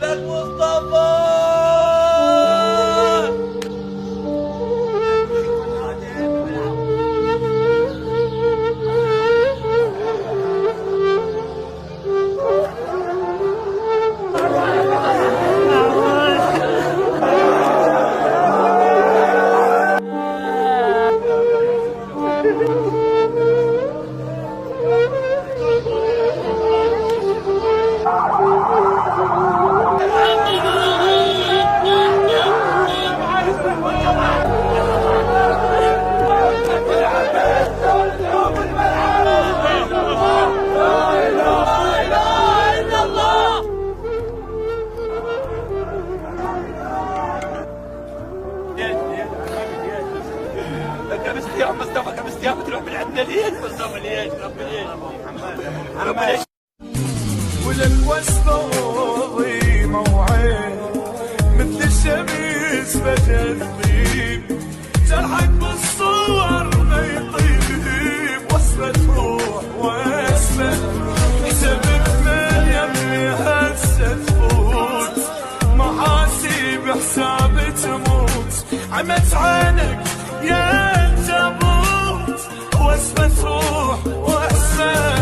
لك مصطفى. كبست يا مصطفى، كبست يا بتروح من عندنا ليش مصطفى؟ ليش ربنا ولك وصفة موعد مثل الشمس بتذيب، جرحك بالصور ما يطيب، وصفة روح وصفة حسبت من يمي هسه تفوت، محاسيب حساب تموت، عمت عينك يا تموت، وصفة روح وصفة